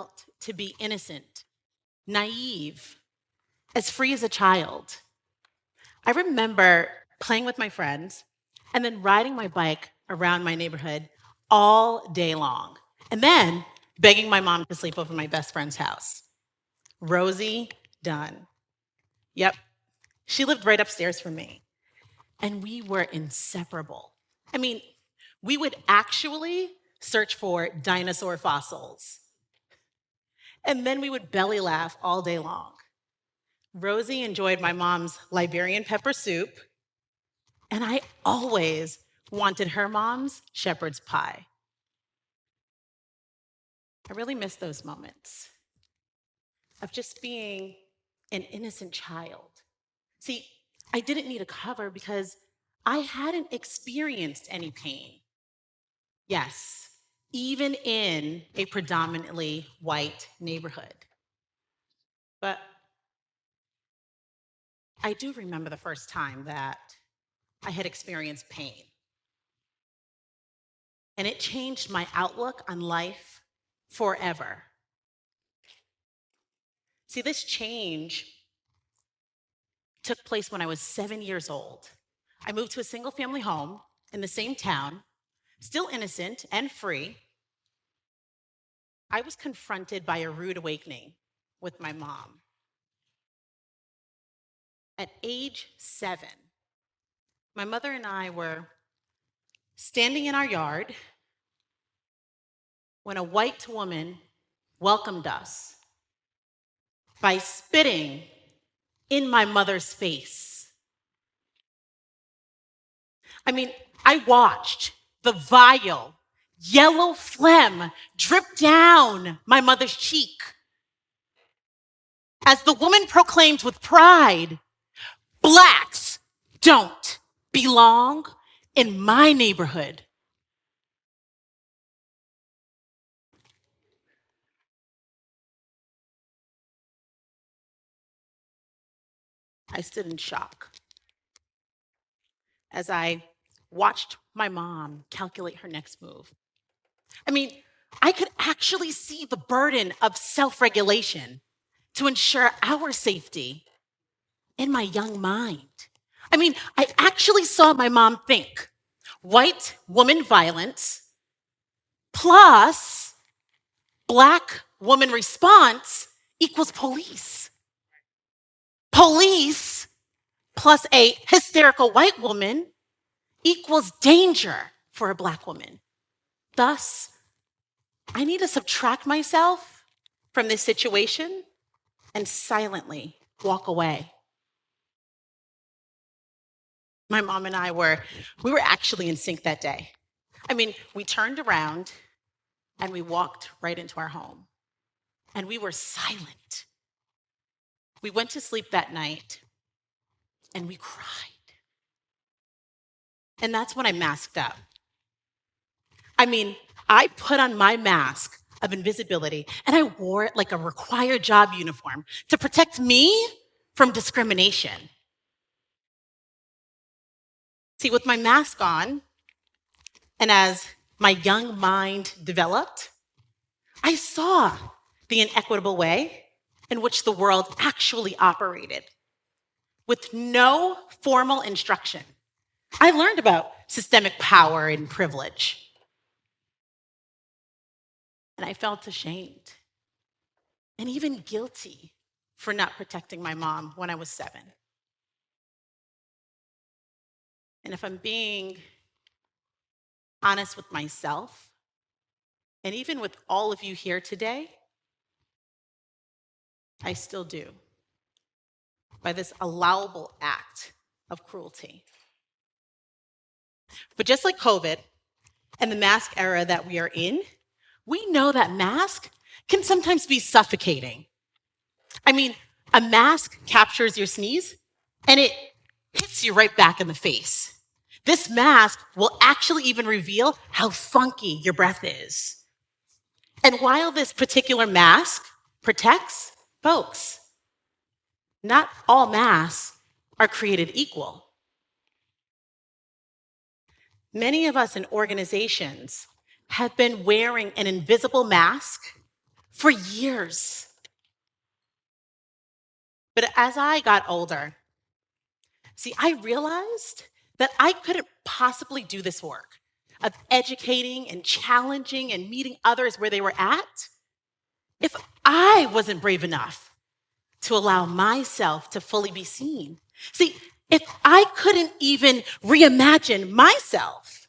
felt to be innocent, naive, as free as a child. I remember playing with my friends and then riding my bike around my neighborhood all day long, and then begging my mom to sleep over my best friend's house. Rosie Dunn. Yep, she lived right upstairs from me, and we were inseparable. I mean, we would actually search for dinosaur fossils, and then we would belly laugh all day long. Rosie enjoyed my mom's Liberian pepper soup, and I always wanted her mom's shepherd's pie. I really miss those moments of just being an innocent child. See, I didn't need a cover because I hadn't experienced any pain. Yes, even in a predominantly white neighborhood. But I do remember the first time that I had experienced pain. And it changed my outlook on life forever. See, this change took place when I was 7 years old. I moved to a single family home in the same town, still innocent and free. I was confronted by a rude awakening with my mom. At age 7, my mother and I were standing in our yard when a white woman welcomed us by spitting in my mother's face. I mean, I watched the vile yellow phlegm drip down my mother's cheek as the woman proclaimed with pride, "Blacks don't belong in my neighborhood." I stood in shock as I watched my mom calculate her next move. I mean, I could actually see the burden of self-regulation to ensure our safety in my young mind. I mean, I actually saw my mom think white woman violence plus Black woman response equals police. Police plus a hysterical white woman equals danger for a Black woman. Thus, I need to subtract myself from this situation and silently walk away. My mom and I were actually in sync that day. I mean, we turned around and we walked right into our home. And we were silent. We went to sleep that night and we cried. And that's when I masked up. I mean, I put on my mask of invisibility and I wore it like a required job uniform to protect me from discrimination. See, with my mask on, and as my young mind developed, I saw the inequitable way in which the world actually operated. With no formal instruction, I learned about systemic power and privilege. And I felt ashamed and even guilty for not protecting my mom when I was 7. And if I'm being honest with myself, and even with all of you here today, I still do, by this allowable act of cruelty. But just like COVID and the mask era that we are in, we know that mask can sometimes be suffocating. I mean, a mask captures your sneeze and it hits you right back in the face. This mask will actually even reveal how funky your breath is. And while this particular mask protects folks, not all masks are created equal. Many of us in organizations have been wearing an invisible mask for years. But as I got older, see, I realized that I couldn't possibly do this work of educating and challenging and meeting others where they were at if I wasn't brave enough to allow myself to fully be seen. See, if I couldn't even reimagine myself,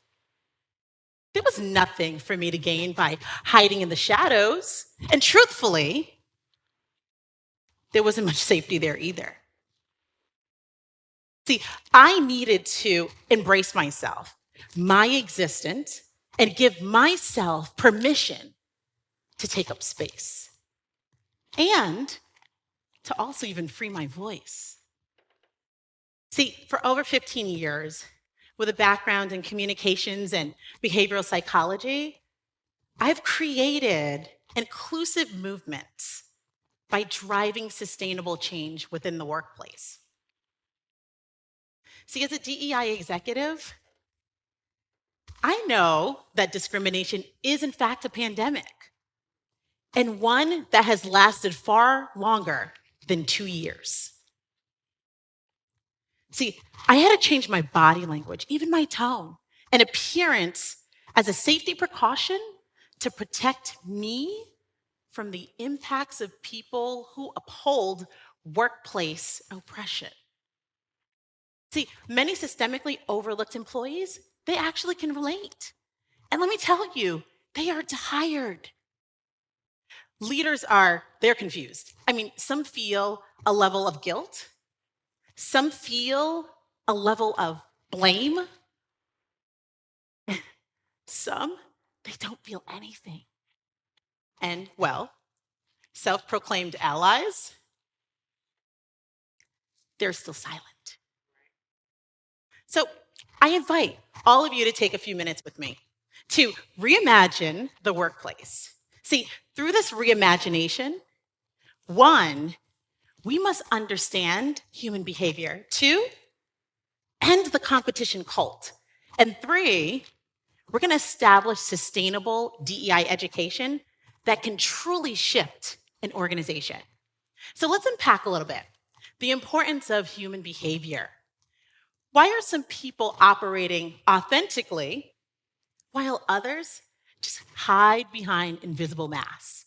there was nothing for me to gain by hiding in the shadows. And truthfully, there wasn't much safety there either. See, I needed to embrace myself, my existence, and give myself permission to take up space and to also even free my voice. See, for over 15 years, with a background in communications and behavioral psychology, I've created inclusive movements by driving sustainable change within the workplace. See, as a DEI executive, I know that discrimination is in fact a pandemic, and one that has lasted far longer than 2 years. See, I had to change my body language, even my tone and appearance as a safety precaution to protect me from the impacts of people who uphold workplace oppression. See, many systemically overlooked employees, they actually can relate. And let me tell you, they are tired. Leaders they're confused. I mean, some feel a level of guilt. Some feel a level of blame. Some, they don't feel anything. And, well, self-proclaimed allies, they're still silent. So I invite all of you to take a few minutes with me to reimagine the workplace. See, through this reimagination, one, we must understand human behavior. Two, end the competition cult. And three, we're going to establish sustainable DEI education that can truly shift an organization. So let's unpack a little bit the importance of human behavior. Why are some people operating authentically while others just hide behind invisible masks?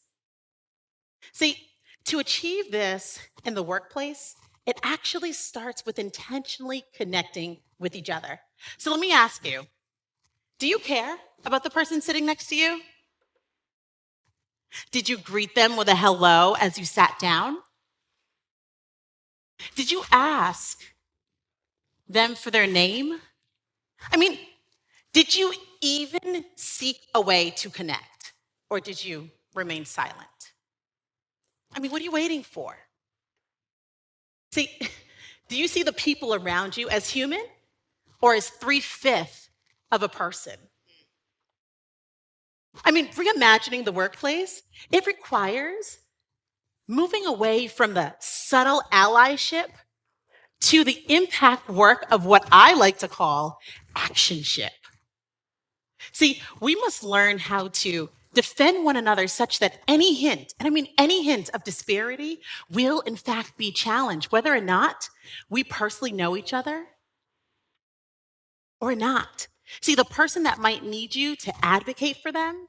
See, to achieve this in the workplace, it actually starts with intentionally connecting with each other. So let me ask you, do you care about the person sitting next to you? Did you greet them with a hello as you sat down? Did you ask them for their name? I mean, did you even seek a way to connect? Or did you remain silent? I mean, what are you waiting for? See, do you see the people around you as human or as 3/5 of a person? I mean, reimagining the workplace, it requires moving away from the subtle allyship to the impact work of what I like to call actionship. See, we must learn how to defend one another such that any hint, and I mean any hint of disparity, will in fact be challenged, whether or not we personally know each other or not. See, the person that might need you to advocate for them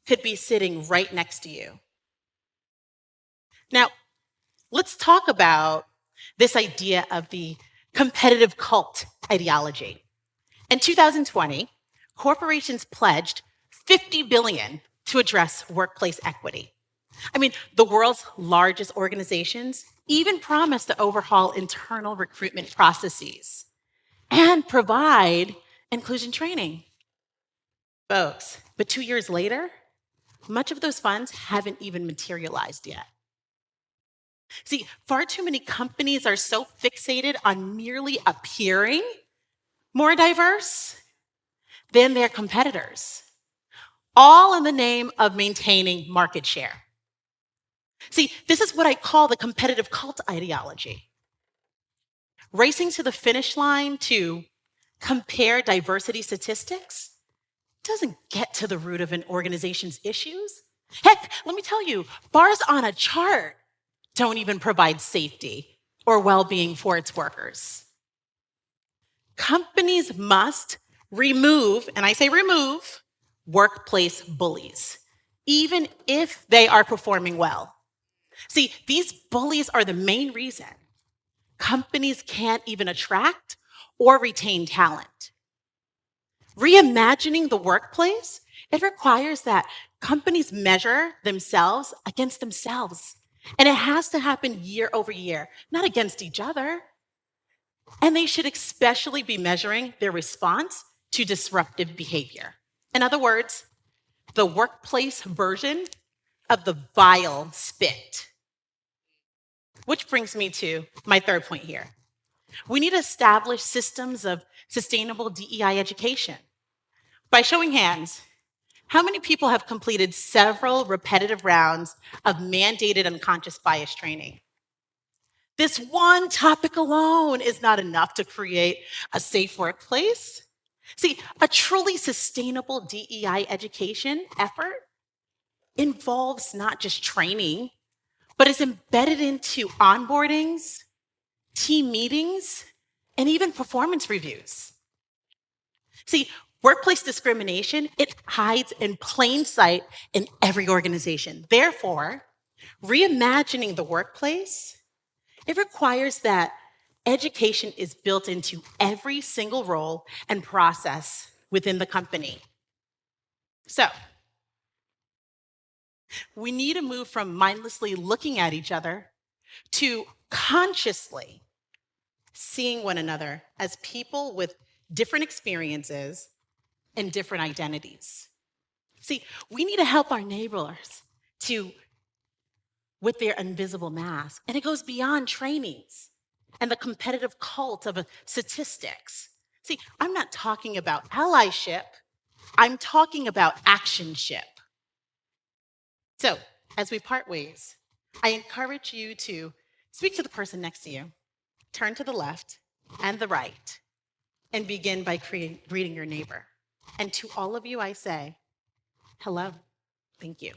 could be sitting right next to you. Now, let's talk about this idea of the competitive cult ideology. In 2020, corporations pledged $50 billion to address workplace equity. I mean, the world's largest organizations even promised to overhaul internal recruitment processes and provide inclusion training. Folks, but 2 years later, much of those funds haven't even materialized yet. See, far too many companies are so fixated on merely appearing more diverse than their competitors, all in the name of maintaining market share. See, this is what I call the competitive cult ideology. Racing to the finish line to compare diversity statistics doesn't get to the root of an organization's issues. Heck, let me tell you, bars on a chart don't even provide safety or well being for its workers. Companies must remove, and I say remove, workplace bullies, even if they are performing well. See, these bullies are the main reason companies can't even attract or retain talent. Reimagining the workplace, it requires that companies measure themselves against themselves. And it has to happen year over year, not against each other. And they should especially be measuring their response to disruptive behavior. In other words, the workplace version of the vile spit. Which brings me to my third point here. We need to establish systems of sustainable DEI education. By showing hands, how many people have completed several repetitive rounds of mandated unconscious bias training? This one topic alone is not enough to create a safe workplace. See, a truly sustainable DEI education effort involves not just training, but is embedded into onboardings, team meetings, and even performance reviews. See, workplace discrimination, it hides in plain sight in every organization. Therefore, reimagining the workplace, it requires that education is built into every single role and process within the company. So, we need to move from mindlessly looking at each other to consciously seeing one another as people with different experiences and different identities. See, we need to help our neighbors with their invisible mask. And it goes beyond trainings and the competitive cult of statistics. See, I'm not talking about allyship, I'm talking about actionship. So, as we part ways, I encourage you to speak to the person next to you, turn to the left and the right, and begin by greeting your neighbor. And to all of you, I say, hello, thank you.